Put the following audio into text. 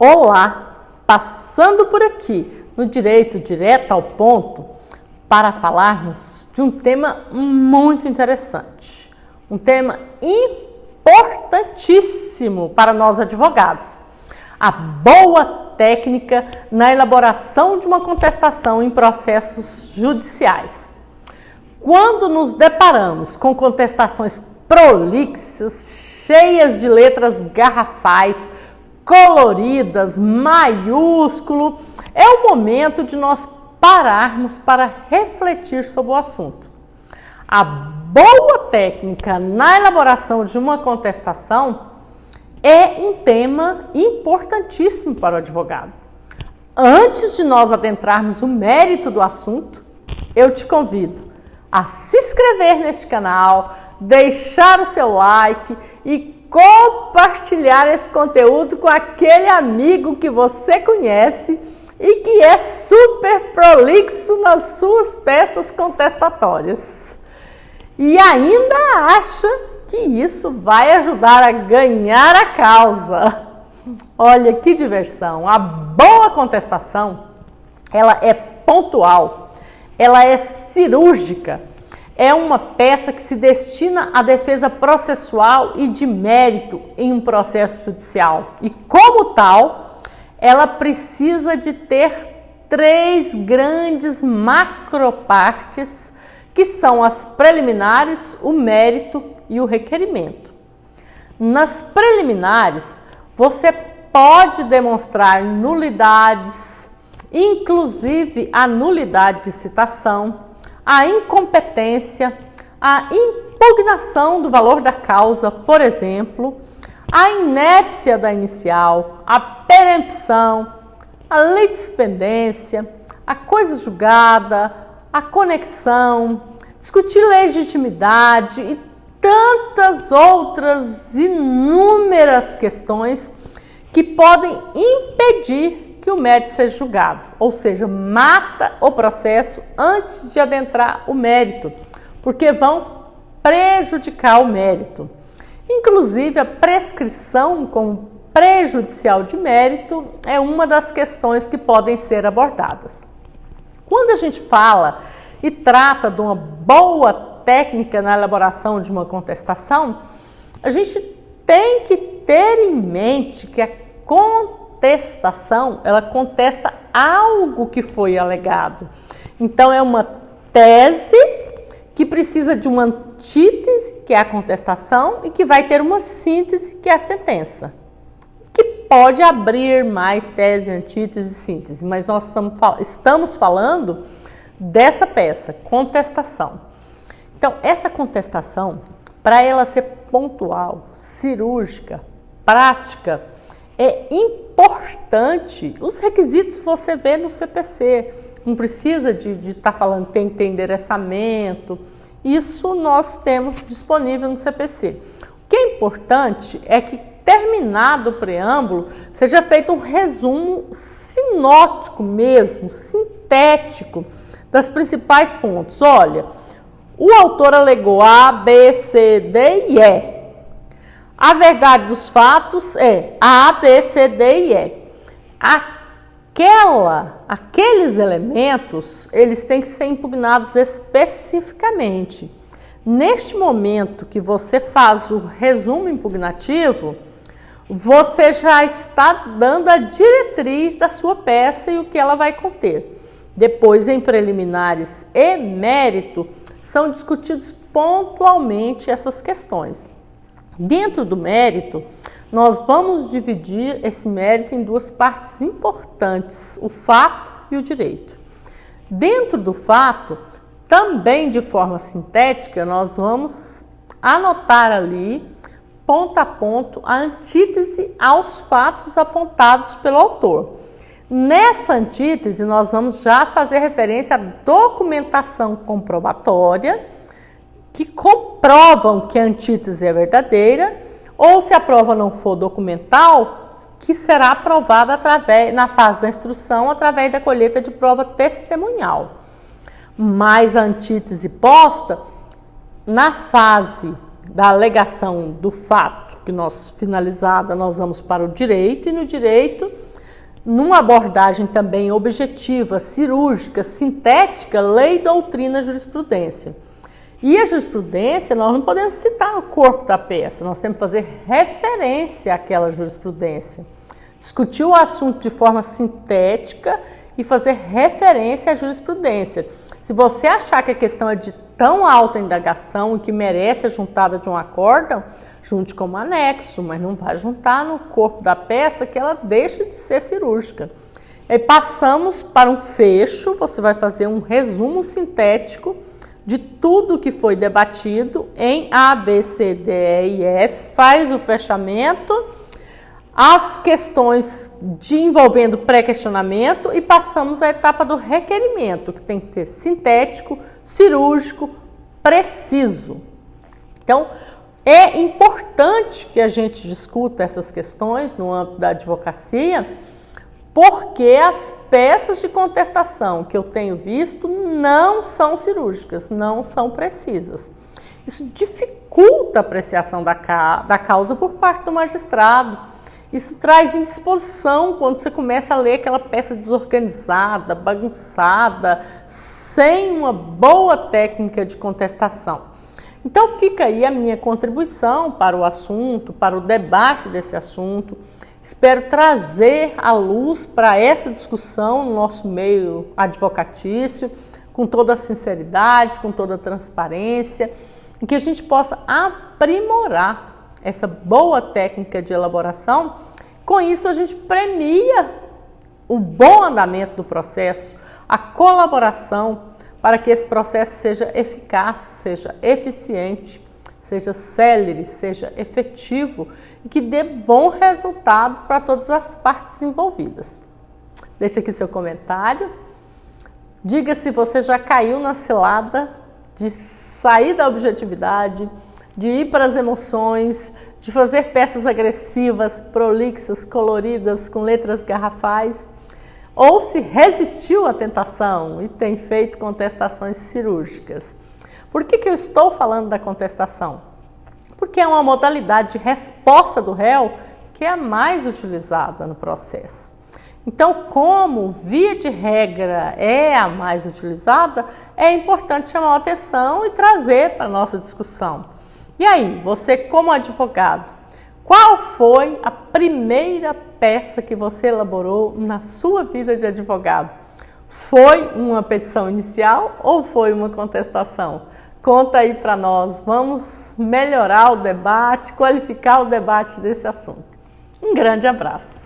Olá, passando por aqui no Direito Direto ao Ponto para falarmos de um tema muito interessante, um tema importantíssimo para nós advogados, a boa técnica na elaboração de uma contestação em processos judiciais. Quando nos deparamos com contestações prolixas, cheias de letras garrafais, coloridas, maiúsculo, é o momento de nós pararmos para refletir sobre o assunto. A boa técnica na elaboração de uma contestação é um tema importantíssimo para o advogado. Antes de nós adentrarmos o mérito do assunto, eu te convido a se inscrever neste canal, deixar o seu like e compartilhar esse conteúdo com aquele amigo que você conhece e que é super prolixo nas suas peças contestatórias. E ainda acha que isso vai ajudar a ganhar a causa. Olha que diversão! A boa contestação, ela é pontual, ela é cirúrgica. É uma peça que se destina à defesa processual e de mérito em um processo judicial. E como tal, ela precisa de ter 3 grandes macropartes, que são as preliminares, o mérito e o requerimento. Nas preliminares, você pode demonstrar nulidades, inclusive a nulidade de citação, a incompetência, a impugnação do valor da causa, por exemplo, a inépcia da inicial, a perempção, a litispendência, a coisa julgada, a conexão, discutir legitimidade e tantas outras inúmeras questões que podem impedir que o mérito seja julgado, ou seja, mata o processo antes de adentrar o mérito, porque vão prejudicar o mérito. Inclusive, a prescrição como prejudicial de mérito é uma das questões que podem ser abordadas. Quando a gente fala e trata de uma boa técnica na elaboração de uma contestação, a gente tem que ter em mente que a contestação, ela contesta algo que foi alegado. Então, é uma tese que precisa de uma antítese, que é a contestação, e que vai ter uma síntese, que é a sentença. Que pode abrir mais tese, antítese e síntese, mas nós estamos falando dessa peça, contestação. Então, essa contestação, para ela ser pontual, cirúrgica, prática, é importante. Os requisitos você vê no CPC, não precisa de estar falando que tem que ter endereçamento, isso nós temos disponível no CPC. O que é importante é que, terminado o preâmbulo, seja feito um resumo sinótico mesmo, sintético, das principais pontos. Olha, o autor alegou A, B, C, D e E. A verdade dos fatos é A, B, C, D e E. Aqueles elementos, eles têm que ser impugnados especificamente. Neste momento que você faz o resumo impugnativo, você já está dando a diretriz da sua peça e o que ela vai conter. Depois, em preliminares e mérito, são discutidos pontualmente essas questões. Dentro do mérito, nós vamos dividir esse mérito em 2 partes importantes, o fato e o direito. Dentro do fato, também de forma sintética, nós vamos anotar ali, ponto a ponto, a antítese aos fatos apontados pelo autor. Nessa antítese, nós vamos já fazer referência à documentação comprobatória, que comprovam que a antítese é verdadeira, ou se a prova não for documental, que será aprovada na fase da instrução através da colheita de prova testemunhal. Mas a antítese posta na fase da alegação do fato, que nós finalizada, nós vamos para o direito, e no direito numa abordagem também objetiva, cirúrgica, sintética, lei, doutrina, jurisprudência. E a jurisprudência, nós não podemos citar no corpo da peça, nós temos que fazer referência àquela jurisprudência. Discutir o assunto de forma sintética e fazer referência à jurisprudência. Se você achar que a questão é de tão alta indagação e que merece a juntada de um acórdão, junte como anexo, mas não vai juntar no corpo da peça que ela deixa de ser cirúrgica. Aí passamos para um fecho, você vai fazer um resumo sintético de tudo que foi debatido em A, B, C, D, E e F, faz o fechamento, as questões envolvendo pré-questionamento e passamos à etapa do requerimento, que tem que ter sintético, cirúrgico, preciso. Então, é importante que a gente discuta essas questões no âmbito da advocacia, porque as peças de contestação que eu tenho visto não são cirúrgicas, não são precisas. Isso dificulta a apreciação da causa por parte do magistrado. Isso traz indisposição quando você começa a ler aquela peça desorganizada, bagunçada, sem uma boa técnica de contestação. Então fica aí a minha contribuição para o assunto, para o debate desse assunto. Espero trazer a luz para essa discussão no nosso meio advocatício, com toda a sinceridade, com toda a transparência, e que a gente possa aprimorar essa boa técnica de elaboração. Com isso, a gente premia o bom andamento do processo, a colaboração, para que esse processo seja eficaz, seja eficiente, seja célere, seja efetivo e que dê bom resultado para todas as partes envolvidas. Deixa aqui seu comentário. Diga se você já caiu na cilada de sair da objetividade, de ir para as emoções, de fazer peças agressivas, prolixas, coloridas, com letras garrafais, ou se resistiu à tentação e tem feito contestações cirúrgicas. Por que eu estou falando da contestação? Porque é uma modalidade de resposta do réu que é a mais utilizada no processo. Então, como via de regra é a mais utilizada, é importante chamar a atenção e trazer para a nossa discussão. E aí, você como advogado, qual foi a primeira peça que você elaborou na sua vida de advogado? Foi uma petição inicial ou foi uma contestação? Conta aí para nós, vamos melhorar o debate, qualificar o debate desse assunto. Um grande abraço.